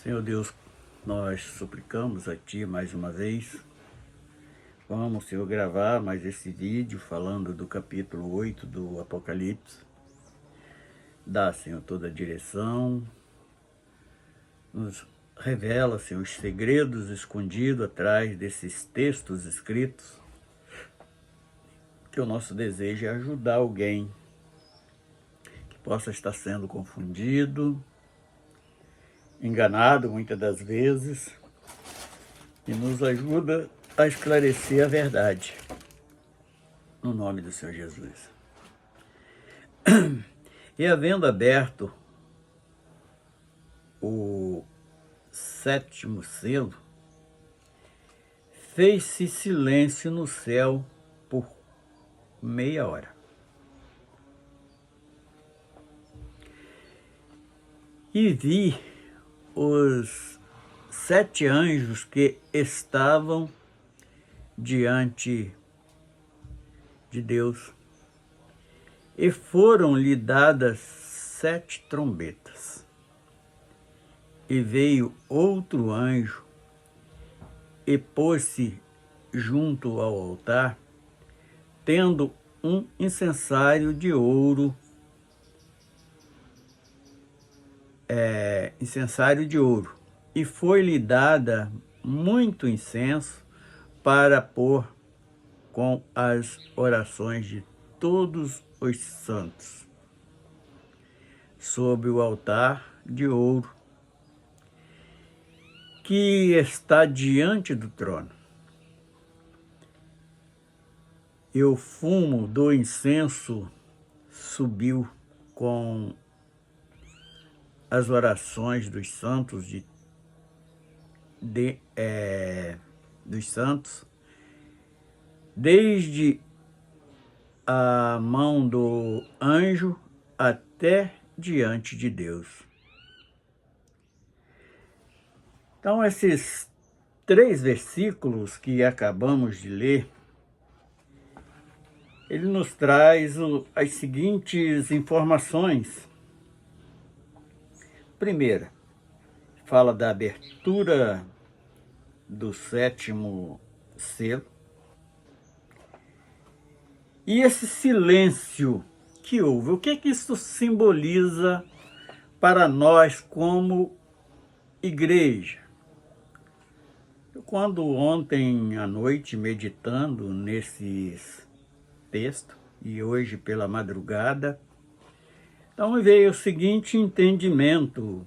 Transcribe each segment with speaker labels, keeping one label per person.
Speaker 1: Senhor Deus, nós suplicamos a Ti mais uma vez. Vamos, Senhor, gravar mais esse vídeo falando do capítulo 8 do Apocalipse. Dá, Senhor, toda a direção. Nos revela, Senhor, os segredos escondidos atrás desses textos escritos. Que o nosso desejo é ajudar alguém que possa estar sendo confundido, enganado muitas das vezes, e nos ajuda a esclarecer a verdade, no nome do Senhor Jesus. E havendo aberto o 7º selo, fez-se silêncio no céu por meia hora. E vi os 7 anjos que estavam diante de Deus, e foram-lhe dadas 7 trombetas. E veio outro anjo e pôs-se junto ao altar, tendo um incensário de ouro, e foi-lhe dada muito incenso para pôr com as orações de todos os santos sobre o altar de ouro que está diante do trono. E o fumo do incenso subiu com as orações dos santos, dos santos, desde a mão do anjo até diante de Deus. Então, esses 3 versículos que acabamos de ler, ele nos traz as seguintes informações. Primeira, fala da abertura do 7º selo. E esse silêncio que houve, o que isso simboliza para nós como igreja? Quando ontem à noite, meditando nesses textos, e hoje pela madrugada, então me veio o seguinte entendimento.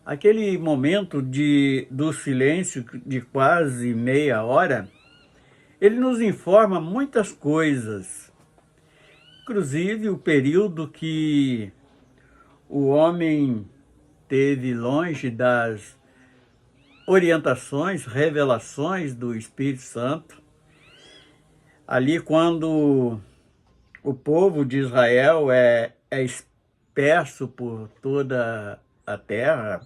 Speaker 1: Aquele momento do silêncio de quase meia hora, ele nos informa muitas coisas, inclusive o período que o homem teve longe das orientações, revelações do Espírito Santo. Ali quando o povo de Israel é disperso por toda a terra,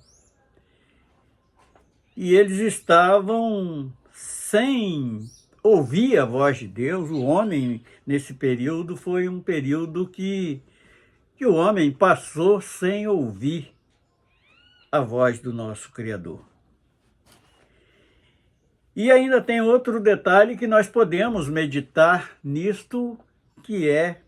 Speaker 1: e eles estavam sem ouvir a voz de Deus. O homem, nesse período, foi um período que o homem passou sem ouvir a voz do nosso Criador. E ainda tem outro detalhe que nós podemos meditar nisto, que é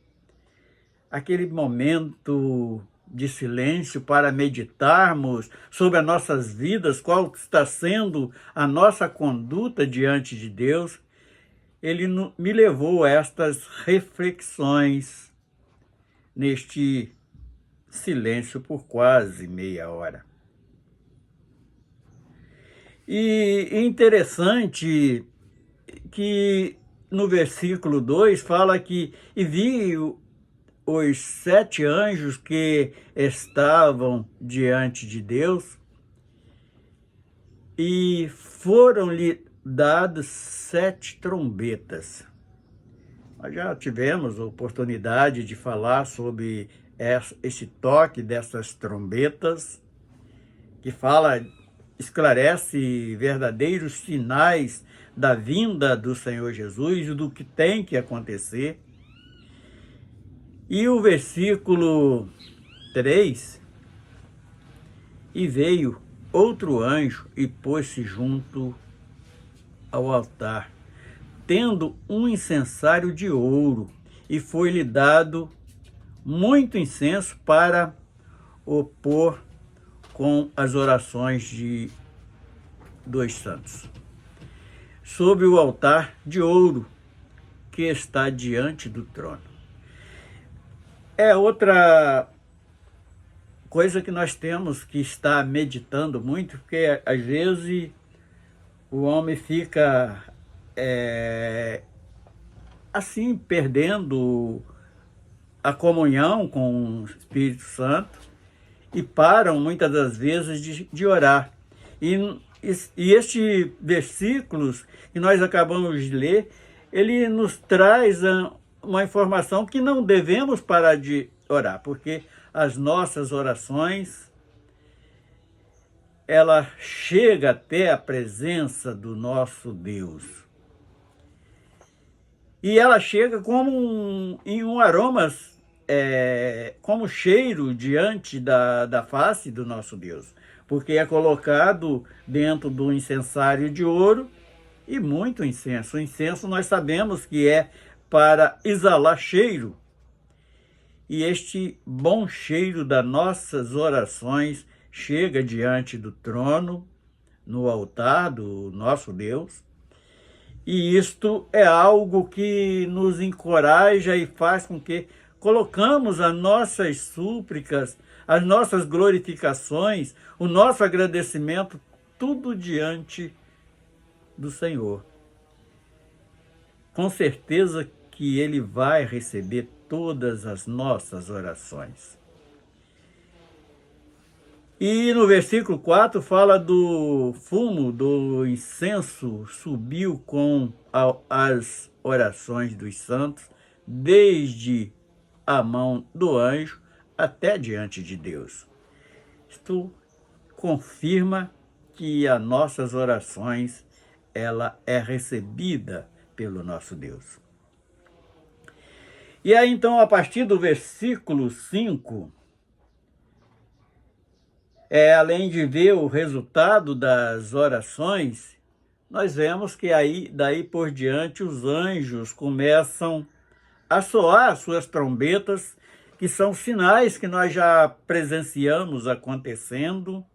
Speaker 1: aquele momento de silêncio para meditarmos sobre as nossas vidas, qual está sendo a nossa conduta diante de Deus. Ele me levou a estas reflexões neste silêncio por quase meia hora. E interessante que no versículo 2 fala que e vi os 7 anjos que estavam diante de Deus, e foram-lhe dadas 7 trombetas. Nós já tivemos a oportunidade de falar sobre esse toque dessas trombetas, que esclarece verdadeiros sinais da vinda do Senhor Jesus e do que tem que acontecer. E o versículo 3, e veio outro anjo e pôs-se junto ao altar, tendo um incensário de ouro, e foi-lhe dado muito incenso para o pôr com as orações dos santos, sobre o altar de ouro que está diante do trono. É outra coisa que nós temos que estar meditando muito, porque às vezes o homem fica assim, perdendo a comunhão com o Espírito Santo e param muitas das vezes de orar. E estes versículos que nós acabamos de ler, ele nos traz uma informação que não devemos parar de orar, porque as nossas orações, ela chega até a presença do nosso Deus. E ela chega como em um aroma, como cheiro diante da face do nosso Deus, porque é colocado dentro do incensário de ouro e muito incenso. O incenso nós sabemos que é para exalar cheiro, e este bom cheiro das nossas orações chega diante do trono, no altar do nosso Deus, e isto é algo que nos encoraja e faz com que colocamos as nossas súplicas, as nossas glorificações, o nosso agradecimento, tudo diante do Senhor. Com certeza que Ele vai receber todas as nossas orações. E no versículo 4 fala do fumo do incenso subiu com as orações dos santos, desde a mão do anjo até diante de Deus. Isto confirma que as nossas orações, ela é recebida pelo nosso Deus. E aí então, a partir do versículo 5, além de ver o resultado das orações, nós vemos que daí por diante os anjos começam a soar suas trombetas, que são sinais que nós já presenciamos acontecendo,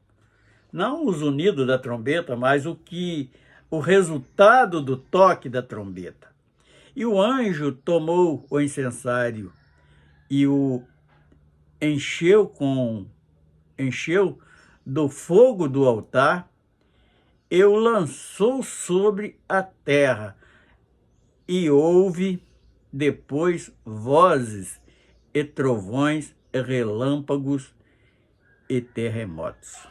Speaker 1: não os unidos da trombeta, mas o resultado do toque da trombeta. E o anjo tomou o incensário e o encheu do fogo do altar e o lançou sobre a terra, e houve depois vozes e trovões, e relâmpagos e terremotos.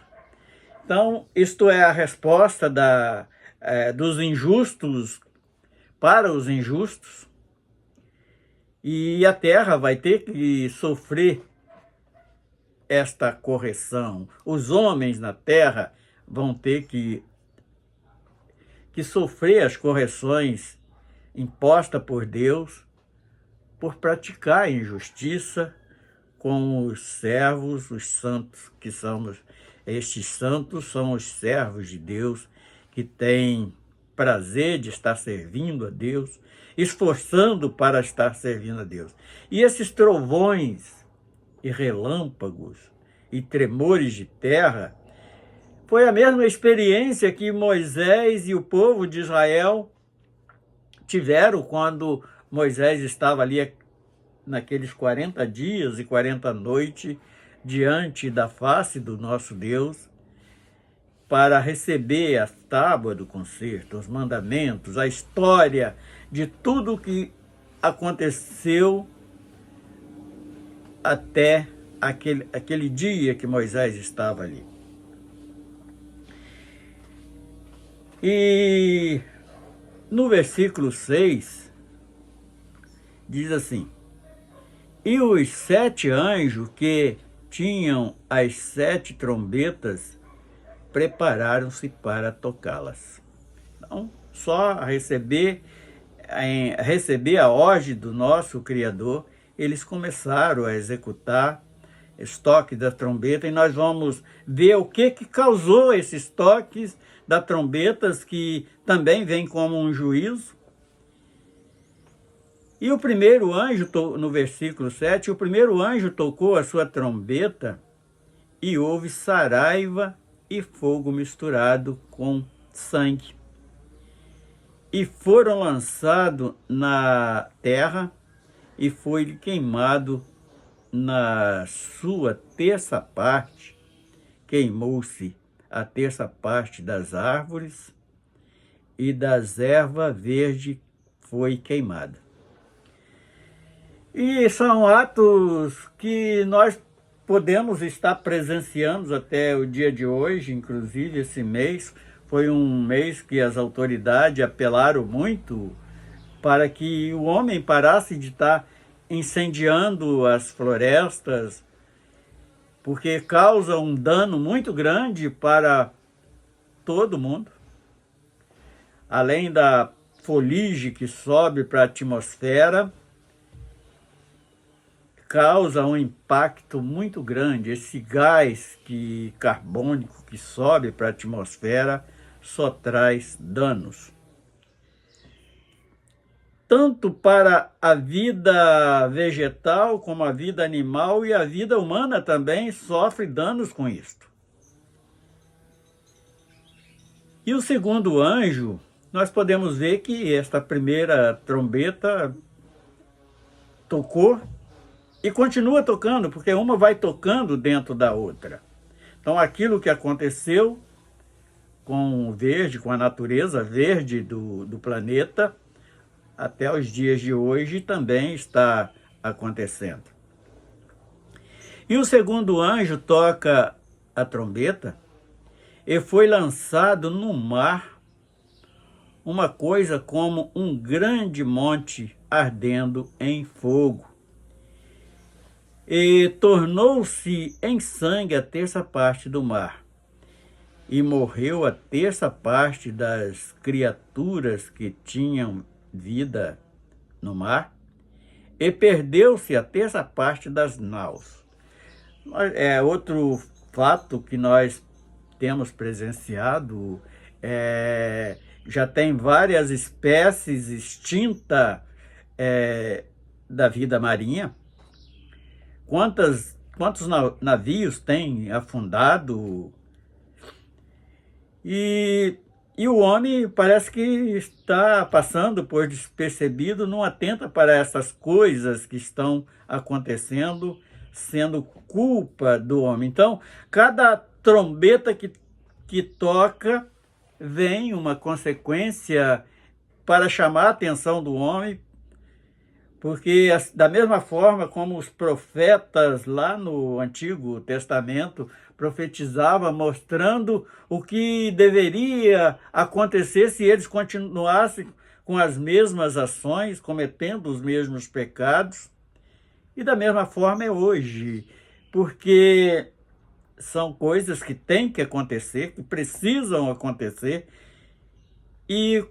Speaker 1: Então, isto é a resposta dos injustos para os injustos, e a terra vai ter que sofrer esta correção. Os homens na terra vão ter que sofrer as correções impostas por Deus por praticar a injustiça com os servos, os santos, que somos. Estes santos são os servos de Deus, que têm prazer de estar servindo a Deus, esforçando para estar servindo a Deus. E esses trovões e relâmpagos e tremores de terra foi a mesma experiência que Moisés e o povo de Israel tiveram quando Moisés estava ali naqueles 40 dias e 40 noites diante da face do nosso Deus, para receber a tábua do concerto, os mandamentos, a história de tudo o que aconteceu até aquele dia que Moisés estava ali. E no versículo 6, diz assim: e os 7 anjos que tinham as 7 trombetas prepararam-se para tocá-las. Então, só receber a ordem do nosso Criador, eles começaram a executar estoque da trombeta, e nós vamos ver o que causou esses toques das trombetas, que também vem como um juízo. E o primeiro anjo, no versículo 7, o primeiro anjo tocou a sua trombeta e houve saraiva e fogo misturado com sangue. E foram lançados na terra e foi queimado na sua terça parte, queimou-se a terça parte das árvores e das ervas verdes foi queimada. E são atos que nós podemos estar presenciando até o dia de hoje. Inclusive esse mês foi um mês que as autoridades apelaram muito para que o homem parasse de estar incendiando as florestas, porque causa um dano muito grande para todo mundo. Além da fuligem que sobe para a atmosfera, causa um impacto muito grande. Esse gás carbônico que sobe para a atmosfera só traz danos. Tanto para a vida vegetal, como a vida animal, e a vida humana também sofre danos com isto. E o segundo anjo, nós podemos ver que esta primeira trombeta tocou e continua tocando, porque uma vai tocando dentro da outra. Então aquilo que aconteceu com o verde, com a natureza verde do planeta, até os dias de hoje também está acontecendo. E o segundo anjo toca a trombeta e foi lançado no mar uma coisa como um grande monte ardendo em fogo. E tornou-se em sangue a terça parte do mar. E morreu a terça parte das criaturas que tinham vida no mar, e perdeu-se a terça parte das naus. É outro fato que nós temos presenciado. Já tem várias espécies extintas da vida marinha. Quantos navios têm afundado? E o homem parece que está passando por despercebido, não atenta para essas coisas que estão acontecendo, sendo culpa do homem. Então, cada trombeta que toca, vem uma consequência para chamar a atenção do homem, porque da mesma forma como os profetas lá no Antigo Testamento profetizavam, mostrando o que deveria acontecer se eles continuassem com as mesmas ações, cometendo os mesmos pecados. E da mesma forma é hoje, porque são coisas que têm que acontecer, que precisam acontecer, e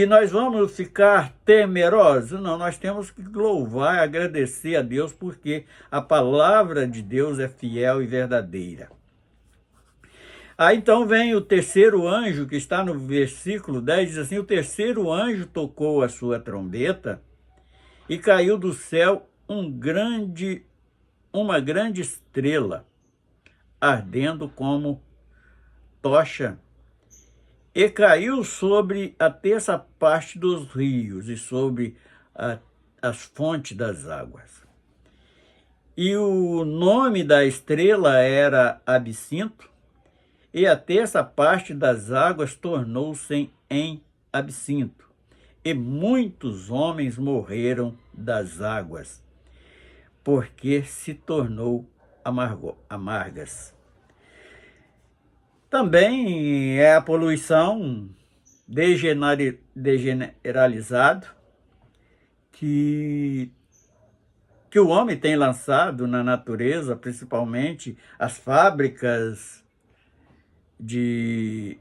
Speaker 1: nós vamos ficar temerosos? Não, nós temos que louvar e agradecer a Deus, porque a palavra de Deus é fiel e verdadeira. Aí então vem o terceiro anjo, que está no versículo 10, diz assim: o terceiro anjo tocou a sua trombeta e caiu do céu uma grande estrela, ardendo como tocha, e caiu sobre a terça parte dos rios e sobre as fontes das águas. E o nome da estrela era Absinto, e a terça parte das águas tornou-se em absinto, e muitos homens morreram das águas, porque se tornou amargas. Também é a poluição degeneralizada que o homem tem lançado na natureza, principalmente as fábricas de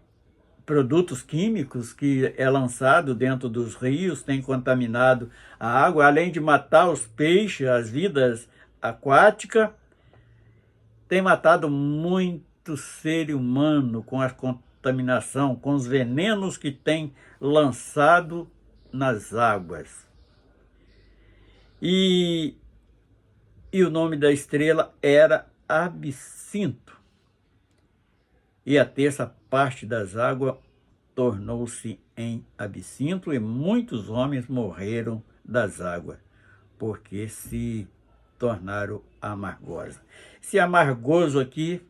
Speaker 1: produtos químicos que é lançado dentro dos rios, tem contaminado a água, além de matar os peixes, as vidas aquáticas, tem matado muito ser humano com a contaminação, com os venenos que tem lançado nas águas. E o nome da estrela era Absinto. E a terça parte das águas tornou-se em absinto, e muitos homens morreram das águas, porque se tornaram amargosas. Esse amargoso aqui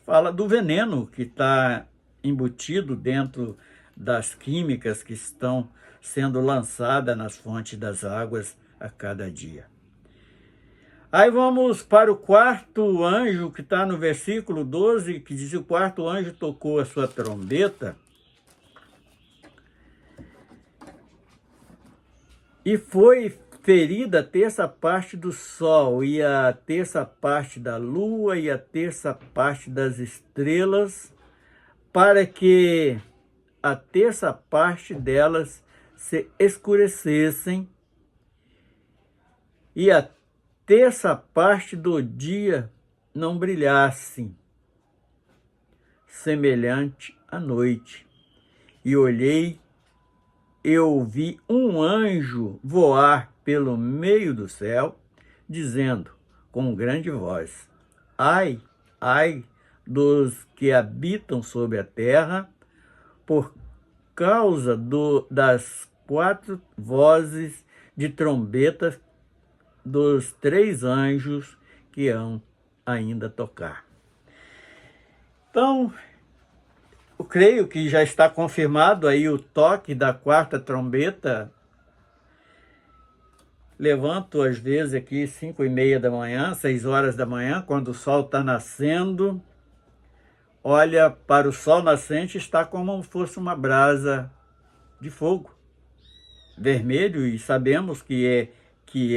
Speaker 1: fala do veneno que está embutido dentro das químicas que estão sendo lançadas nas fontes das águas a cada dia. Aí vamos para o quarto anjo, que está no versículo 12, que diz: o quarto anjo tocou a sua trombeta e foi ferida a terça parte do sol, e a terça parte da lua, e a terça parte das estrelas, para que a terça parte delas se escurecessem, e a terça parte do dia não brilhasse, semelhante à noite. E olhei, eu vi um anjo voar pelo meio do céu, dizendo com grande voz: ai, ai dos que habitam sobre a terra, por causa das 4 vozes de trombetas dos 3 anjos que hão ainda tocar. Então, eu creio que já está confirmado aí o toque da 4ª trombeta. Levanto às vezes aqui 5:30 da manhã, 6 horas da manhã, quando o sol está nascendo, olha para o sol nascente, está como se fosse uma brasa de fogo vermelho, e sabemos que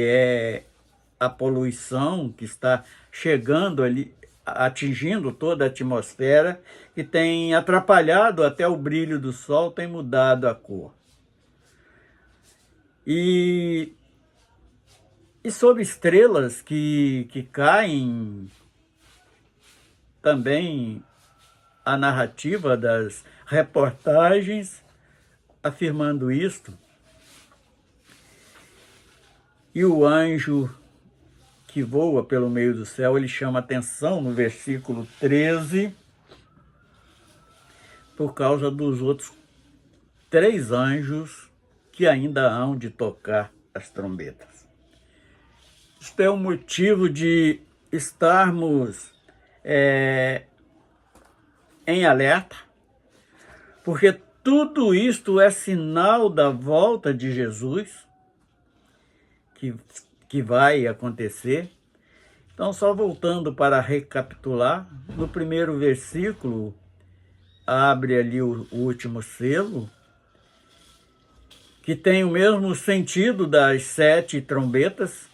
Speaker 1: é a poluição que está chegando ali, atingindo toda a atmosfera, que tem atrapalhado até o brilho do sol, tem mudado a cor. E sobre estrelas que caem, também a narrativa das reportagens afirmando isto. E o anjo que voa pelo meio do céu, ele chama atenção no versículo 13, por causa dos outros 3 anjos que ainda hão de tocar as trombetas. Isto é um motivo de estarmos em alerta, porque tudo isto é sinal da volta de Jesus, que vai acontecer. Então, só voltando para recapitular, no primeiro versículo, abre ali o último selo, que tem o mesmo sentido das 7 trombetas,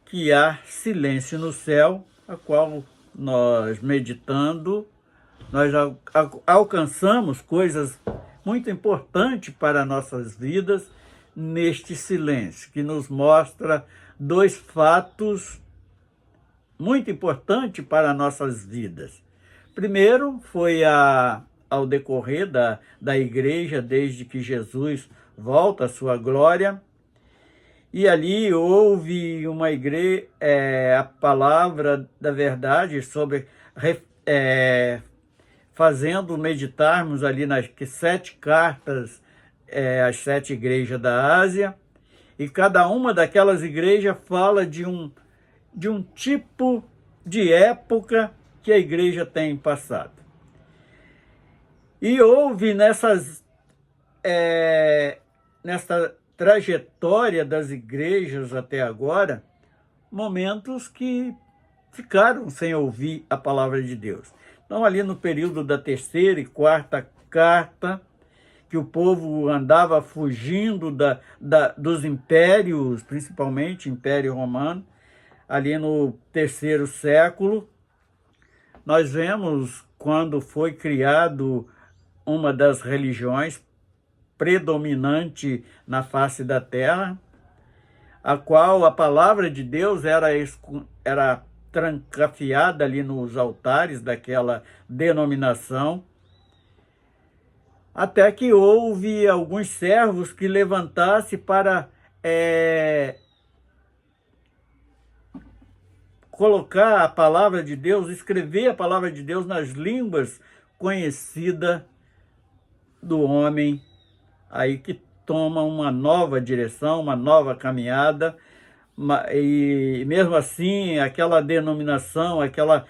Speaker 1: que há silêncio no céu, a qual nós, meditando, nós alcançamos coisas muito importantes para nossas vidas neste silêncio, que nos mostra 2 fatos muito importantes para nossas vidas. Primeiro, foi ao decorrer da igreja, desde que Jesus volta à sua glória, e ali houve uma igreja, a palavra da verdade sobre, fazendo meditarmos ali nas 7 cartas, as 7 igrejas da Ásia, e cada uma daquelas igrejas fala de um tipo de época que a igreja tem passado. E houve nessa trajetória das igrejas até agora, momentos que ficaram sem ouvir a palavra de Deus. Então, ali no período da 3ª e 4ª carta, que o povo andava fugindo dos impérios, principalmente Império Romano, ali no 3º século, nós vemos quando foi criado uma das religiões predominante na face da terra, a qual a palavra de Deus era trancafiada ali nos altares daquela denominação, até que houve alguns servos que levantassem para colocar a palavra de Deus, escrever a palavra de Deus nas línguas conhecidas do homem, aí que toma uma nova direção, uma nova caminhada, e mesmo assim aquela denominação, aquela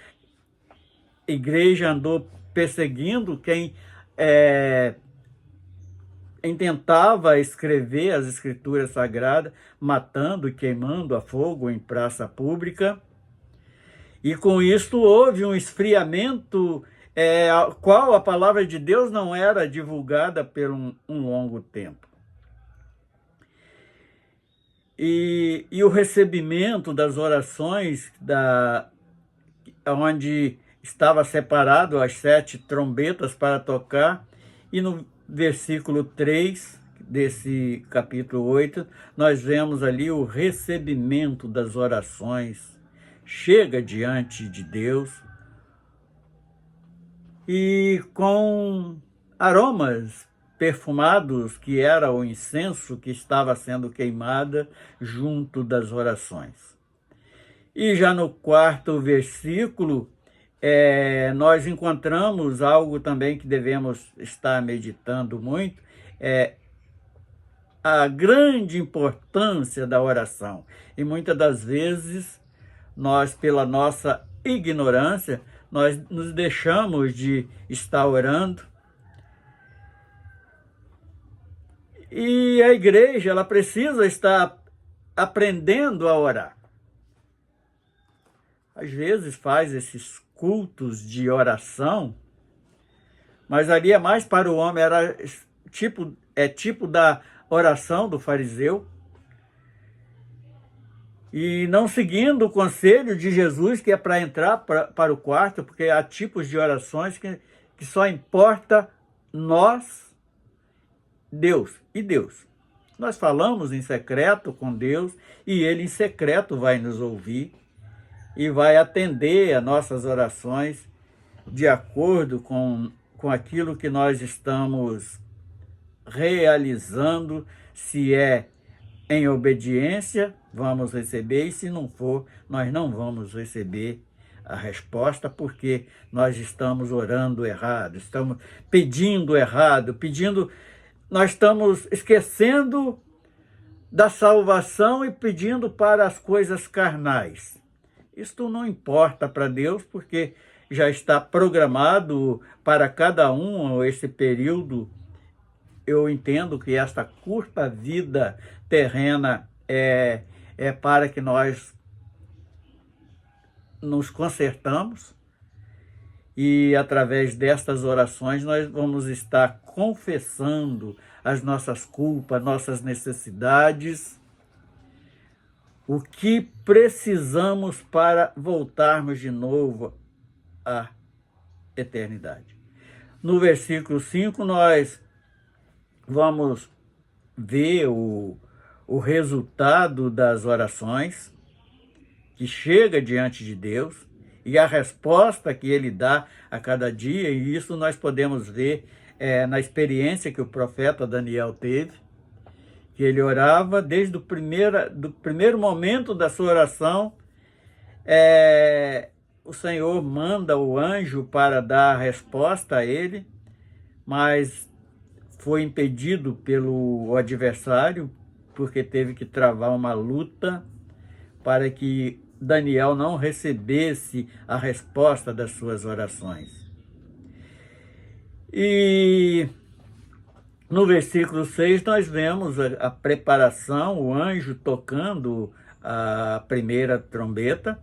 Speaker 1: igreja andou perseguindo quem intentava escrever as escrituras sagradas, matando e queimando a fogo em praça pública. E com isso houve um esfriamento, qual a palavra de Deus não era divulgada por um longo tempo. E o recebimento das orações, onde estava separado as 7 trombetas para tocar, e no versículo 3 desse capítulo 8, nós vemos ali o recebimento das orações. Chega diante de Deus e com aromas perfumados, que era o incenso que estava sendo queimada junto das orações. E já no 4º versículo, nós encontramos algo também que devemos estar meditando muito, a grande importância da oração. E muitas das vezes, nós, pela nossa ignorância, nós nos deixamos de estar orando. E a igreja, ela precisa estar aprendendo a orar. Às vezes faz esses cultos de oração, mas ali é mais para o homem, era tipo da oração do fariseu, e não seguindo o conselho de Jesus, que é para entrar para o quarto, porque há tipos de orações que só importa nós, Deus e Deus. Nós falamos em secreto com Deus e Ele em secreto vai nos ouvir e vai atender a nossas orações de acordo com aquilo que nós estamos realizando. Se é em obediência, vamos receber, e se não for, nós não vamos receber a resposta, porque nós estamos orando errado, estamos pedindo errado, nós estamos esquecendo da salvação e pedindo para as coisas carnais. Isto não importa para Deus, porque já está programado para cada um esse período. Eu entendo que esta curta vida terrena é para que nós nos consertamos, e através destas orações nós vamos estar confessando as nossas culpas, nossas necessidades, o que precisamos para voltarmos de novo à eternidade. No versículo 5, nós vamos ver o resultado das orações que chega diante de Deus e a resposta que Ele dá a cada dia, e isso nós podemos ver na experiência que o profeta Daniel teve, que ele orava desde do primeiro momento da sua oração. O Senhor manda o anjo para dar a resposta a ele, mas foi impedido pelo adversário, porque teve que travar uma luta para que Daniel não recebesse a resposta das suas orações. E no versículo 6 nós vemos a preparação, o anjo tocando a primeira trombeta.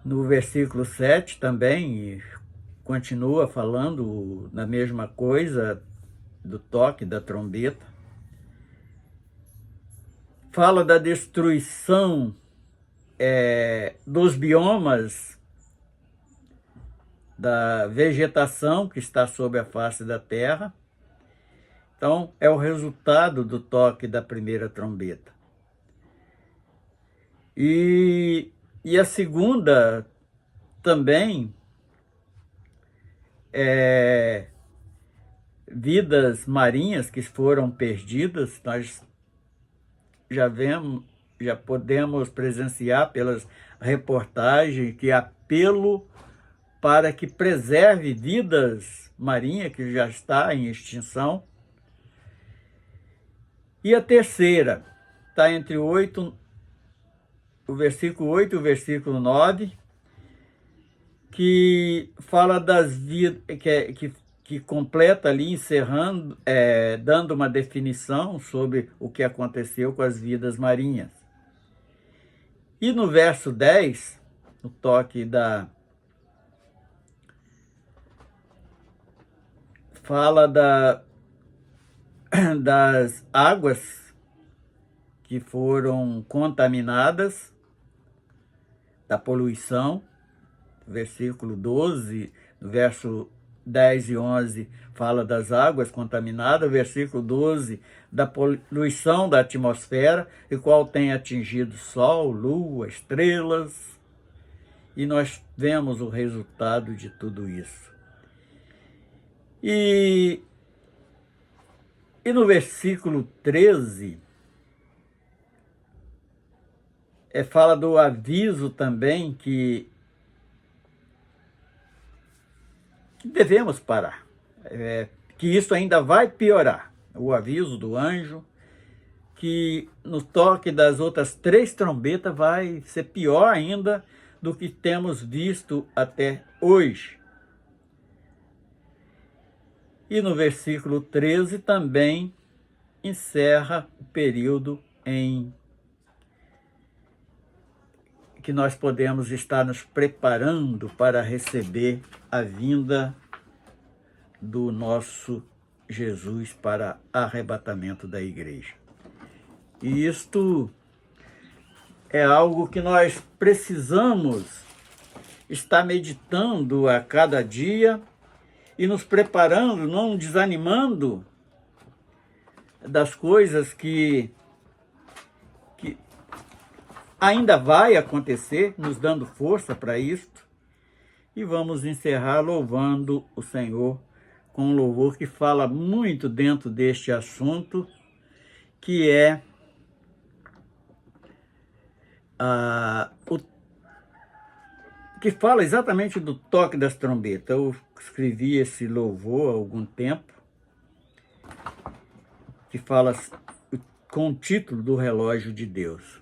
Speaker 1: No versículo 7 também continua falando na mesma coisa do toque da trombeta. Fala da destruição dos biomas, da vegetação que está sobre a face da terra. Então, é o resultado do toque da primeira trombeta. E a segunda também é vidas marinhas que foram perdidas. Nós já vemos, já podemos presenciar pelas reportagens que apelo para que preserve vidas marinhas que já está em extinção. E a terceira está entre o versículo 8 e o versículo 9, que fala das vidas, que completa ali, encerrando, dando uma definição sobre o que aconteceu com as vidas marinhas. E no verso 10, no toque fala das águas que foram contaminadas, da poluição. Versículo 12, verso 10 e 11, fala das águas contaminadas. Versículo 12, da poluição da atmosfera, e qual tem atingido sol, lua, estrelas. E nós vemos o resultado de tudo isso. E no versículo 13, fala do aviso também que devemos parar, que isso ainda vai piorar. O aviso do anjo, que no toque das outras 3 trombetas vai ser pior ainda do que temos visto até hoje. E no versículo 13 também encerra o período em que nós podemos estar nos preparando para receber a vinda do nosso Jesus para arrebatamento da igreja. E isto é algo que nós precisamos estar meditando a cada dia e nos preparando, não desanimando das coisas que ainda vai acontecer, nos dando força para isto. E vamos encerrar louvando o Senhor com um louvor que fala muito dentro deste assunto, que é que fala exatamente do toque das trombetas. Eu escrevi esse louvor há algum tempo, que fala com o título do relógio de Deus.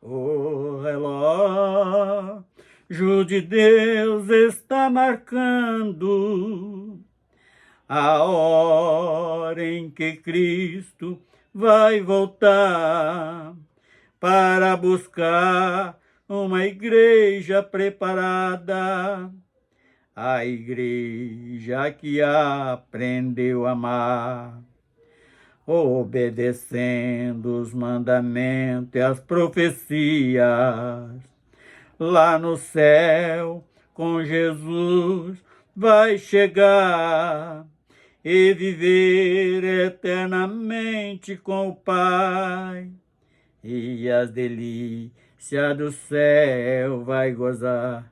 Speaker 1: O relógio de Deus está marcando a hora em que Cristo vai voltar para buscar uma igreja preparada, a igreja que aprendeu a amar, obedecendo os mandamentos e as profecias. Lá no céu, com Jesus, vai chegar e viver eternamente com o Pai. E as delícias do céu vai gozar.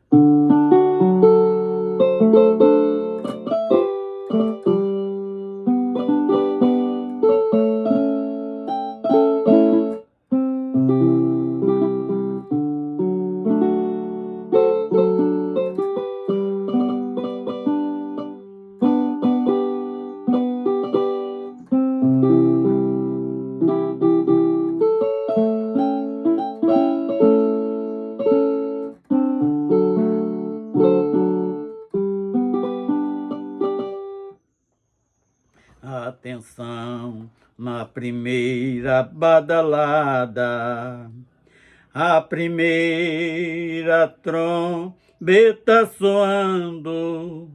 Speaker 1: atenção na primeira badalada, a primeira trombeta soando,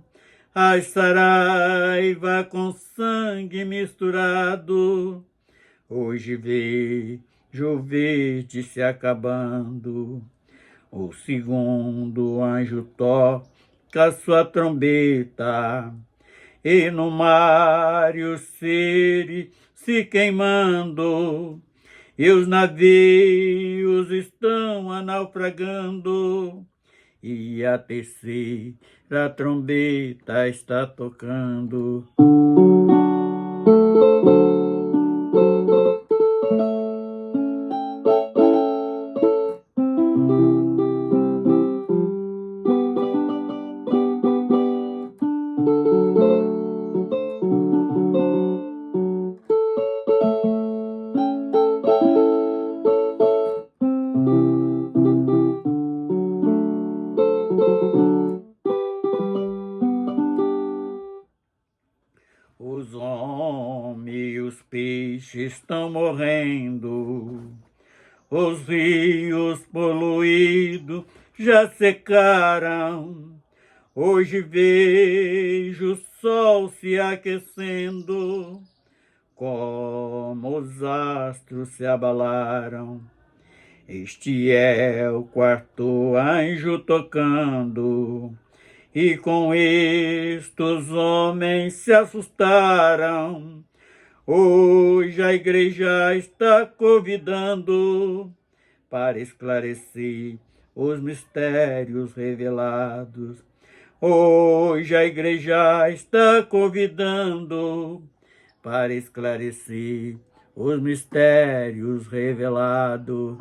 Speaker 1: as saraiva com sangue misturado, hoje vejo o verde se acabando. O segundo anjo toca sua trombeta, e no mar os seres se queimando, e os navios estão a naufragando, e a terceira trombeta está tocando. Os homens e os peixes estão morrendo, os rios poluídos já secaram, hoje vejo o sol se aquecendo, como os astros se abalaram. Este é o quarto anjo tocando, e com isto os homens se assustaram. Hoje a igreja está convidando para esclarecer os mistérios revelados. Hoje a igreja está convidando para esclarecer os mistérios revelados.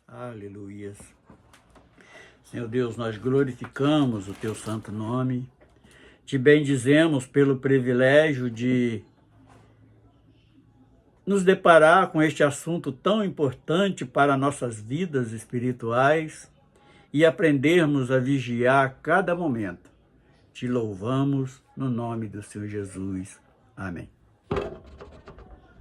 Speaker 1: Aleluias. Senhor Deus, nós glorificamos o teu santo nome, te bendizemos pelo privilégio de nos deparar com este assunto tão importante para nossas vidas espirituais e aprendermos a vigiar a cada momento. Te louvamos no nome do Senhor Jesus. Amém.